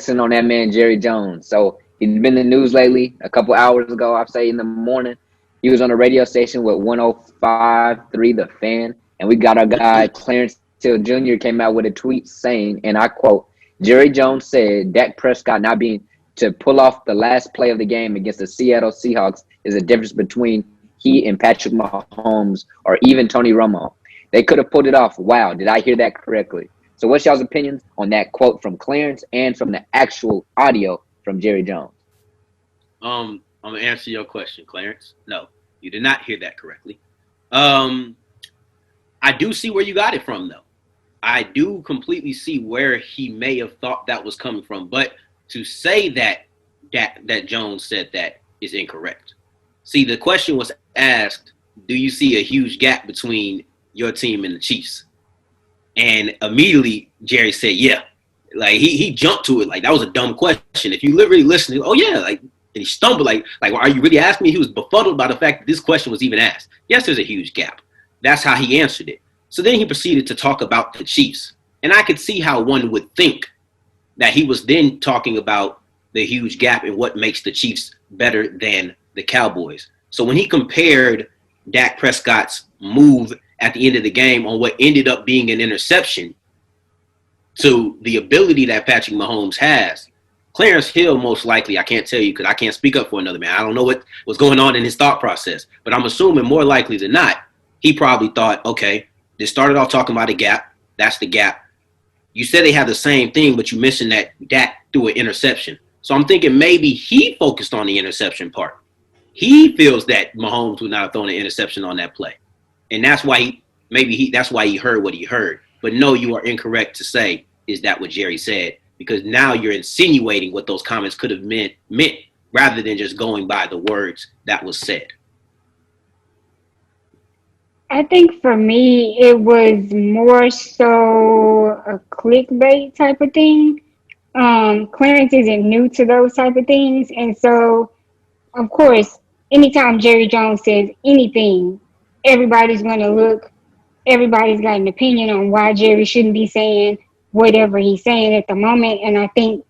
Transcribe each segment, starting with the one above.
listen on that man Jerry Jones. So he's been in the news lately. A couple hours ago, I'd say in the morning, he was on a radio station with 105.3 The Fan, and we got our guy Clarence Hill Jr. came out with a tweet saying, and I quote, Jerry Jones said Dak Prescott not being to pull off the last play of the game against the Seattle Seahawks is a difference between he and Patrick Mahomes or even Tony Romo. They could have pulled it off. Wow, did I hear that correctly? So what's y'all's opinions on that quote from Clarence and from the actual audio from Jerry Jones? I'm going to answer your question, Clarence. No, you did not hear that correctly. I do see where you got it from, though. I do completely see where he may have thought that was coming from. But to say that Jones said that is incorrect. See, the question was asked, do you see a huge gap between your team and the Chiefs? And immediately Jerry said, yeah. Like he jumped to it like that was a dumb question. If you literally listen, oh yeah, like and he stumbled like are you really asking me? He was befuddled by the fact that this question was even asked. Yes, there's a huge gap. That's how he answered it. So then he proceeded to talk about the Chiefs. And I could see how one would think that he was then talking about the huge gap in what makes the Chiefs better than the Cowboys. So when he compared Dak Prescott's move at the end of the game on what ended up being an interception to the ability that Patrick Mahomes has, Clarence Hill most likely, I can't tell you because I can't speak up for another man. I don't know what was going on in his thought process, but I'm assuming more likely than not, he probably thought, okay, they started off talking about a gap. That's the gap. You said they have the same thing, but you mentioned that Dak threw an interception. So I'm thinking maybe he focused on the interception part. He feels that Mahomes would not have thrown an interception on that play. And that's why that's why he heard what he heard. But no, you are incorrect to say, is that what Jerry said? Because now you're insinuating what those comments could have meant rather than just going by the words that was said. I think for me, it was more so a clickbait type of thing. Clarence isn't new to those type of things. And so, of course, anytime Jerry Jones says anything, everybody's going to look, everybody's got an opinion on why Jerry shouldn't be saying whatever he's saying at the moment. And I think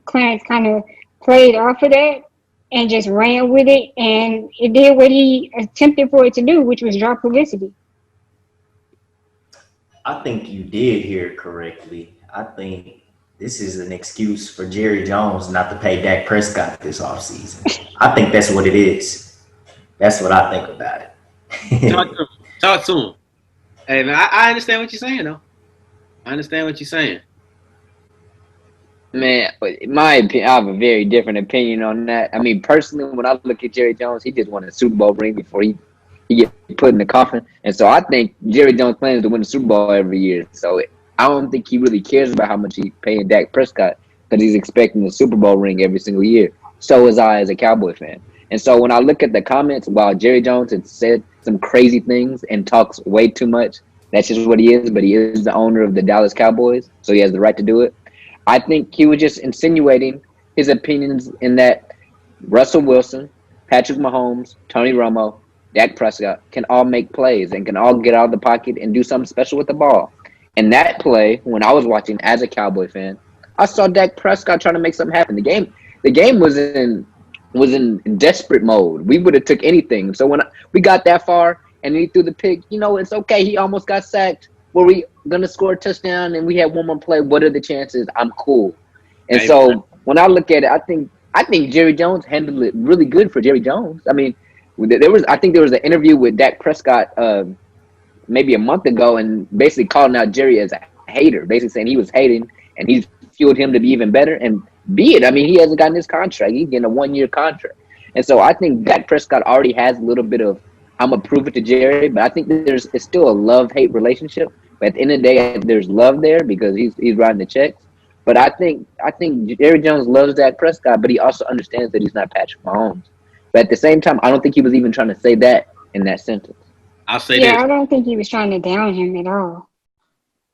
Clarence kind of played off of that and just ran with it, and it did what he attempted for it to do, which was draw publicity. I think you did hear it correctly. I think this is an excuse for Jerry Jones not to pay Dak Prescott this offseason. I think that's what it is. That's what I think about it. Talk to him. Hey, man, I understand what you're saying, though. I understand what you're saying. Man, in my opinion, I have a very different opinion on that. I mean, personally, when I look at Jerry Jones, he just won a Super Bowl ring before he get put in the coffin. And so I think Jerry Jones plans to win the Super Bowl every year. So I don't think he really cares about how much he's paying Dak Prescott because he's expecting the Super Bowl ring every single year. So is I as a Cowboy fan. And so when I look at the comments, while Jerry Jones had said some crazy things and talks way too much, that's just what he is, but he is the owner of the Dallas Cowboys, so he has the right to do it. I think he was just insinuating his opinions in that Russell Wilson, Patrick Mahomes, Tony Romo, Dak Prescott can all make plays and can all get out of the pocket and do something special with the ball. And that play, when I was watching as a Cowboy fan, I saw Dak Prescott trying to make something happen. The game was in desperate mode. We would have took anything. So when we got that far and he threw the pick, it's okay. He almost got sacked. Were we going to score a touchdown and we had one more play? What are the chances? I'm cool. And so when I look at it, I think Jerry Jones handled it really good for Jerry Jones. I mean, there was an interview with Dak Prescott maybe a month ago and basically calling out Jerry as a hater, basically saying he was hating and he's fueled him to be even better. And be it, I mean, he hasn't gotten his contract. He's getting a 1-year contract. And so I think Dak Prescott already has a little bit of, I'm going to prove it to Jerry, but I think it's still a love-hate relationship. But at the end of the day, there's love there because he's writing the checks. But I think Jerry Jones loves Dak Prescott, but he also understands that he's not Patrick Mahomes. But at the same time, I don't think he was even trying to say that in that sentence. I'll say this. I don't think he was trying to down him at all.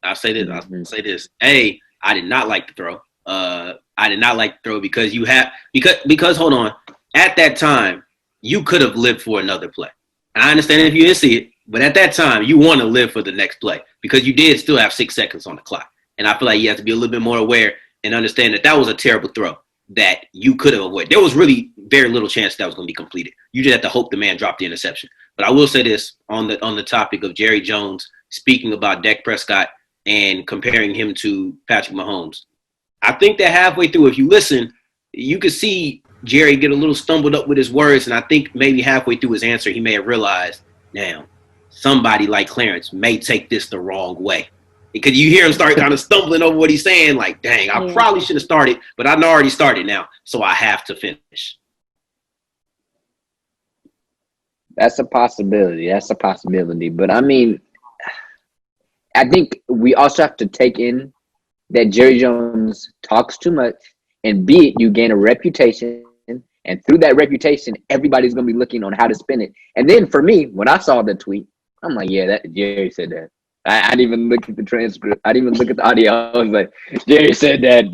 I'll say this. A, I did not like the throw. I did not like the throw because hold on. At that time, you could have lived for another play. I understand if you didn't see it, but at that time, you want to live for the next play because you did still have 6 seconds on the clock. And I feel like you have to be a little bit more aware. and understand that that was a terrible throw that you could have avoided. There was really very little chance that was going to be completed. You just have to hope the man dropped the interception. But I will say this on the topic of Jerry Jones speaking about Dak Prescott and comparing him to Patrick Mahomes. I think that halfway through, if you listen, you could see Jerry get a little stumbled up with his words, and I think maybe halfway through his answer, he may have realized, now, somebody like Clarence may take this the wrong way. Because you hear him start kind of stumbling over what he's saying, like, dang, I probably should have started, but I already started now, so I have to finish. That's a possibility. But I mean, I think we also have to take in that Jerry Jones talks too much, and B, it, you gain a reputation, and through that reputation, everybody's going to be looking on how to spin it. And then for me, when I saw the tweet, I'm like, yeah, that Jerry said that. I didn't even look at the transcript. I didn't even look at the audio. I was like, Jerry said that.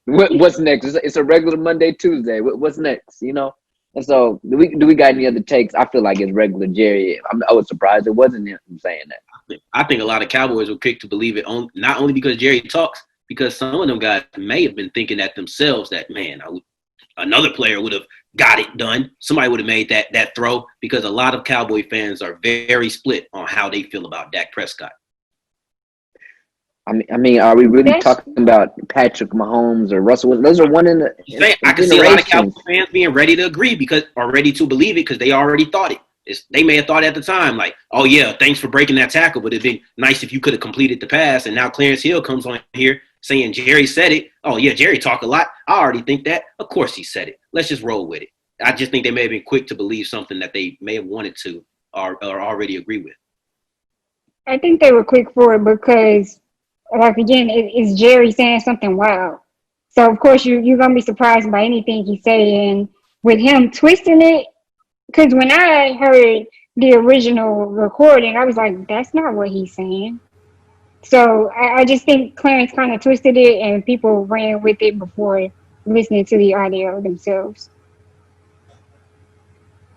What's next? It's a regular Monday, Tuesday. What's next? You know? And so, do we got any other takes? I feel like it's regular Jerry. I was surprised it wasn't him saying that. I think a lot of Cowboys were quick to believe it, not only because Jerry talks, because some of them guys may have been thinking that themselves, that, man, another player would have got it done. Somebody would have made that throw, because a lot of Cowboy fans are very split on how they feel about Dak Prescott. I mean, are we really talking about Patrick Mahomes or Russell? Those are one in the. I can see a lot of Cowboy fans being ready to agree ready to believe it because they already thought it. They may have thought at the time, like, oh, yeah, thanks for breaking that tackle, but it'd be nice if you could have completed the pass. And now Clarence Hill comes on here saying Jerry said it. Oh, yeah, Jerry talk a lot. I already think that. Of course he said it. Let's just roll with it. I just think they may have been quick to believe something that they may have wanted to or already agree with. I think they were quick for it because, like, again, it's Jerry saying something wild. So, of course, you're going to be surprised by anything he's saying. With him twisting it, because when I heard the original recording, I was like, that's not what he's saying. So I just think Clarence kind of twisted it and people ran with it before listening to the audio themselves.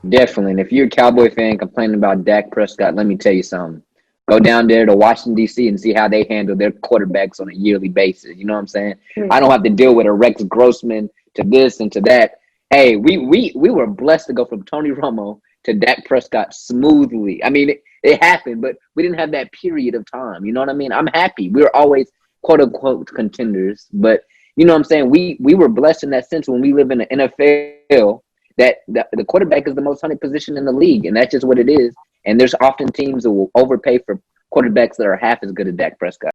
Definitely. And if you're a Cowboy fan complaining about Dak Prescott, let me tell you something. Go down there to Washington, D.C. and see how they handle their quarterbacks on a yearly basis. You know what I'm saying? I don't have to deal with a Rex Grossman to this and to that. Hey, we were blessed to go from Tony Romo to Dak Prescott smoothly. I mean, it happened, but we didn't have that period of time. You know what I mean? I'm happy. We were always quote-unquote contenders. But, you know what I'm saying? We were blessed in that sense when we live in the NFL that the quarterback is the most hunted position in the league, and that's just what it is. And there's often teams that will overpay for quarterbacks that are half as good as Dak Prescott.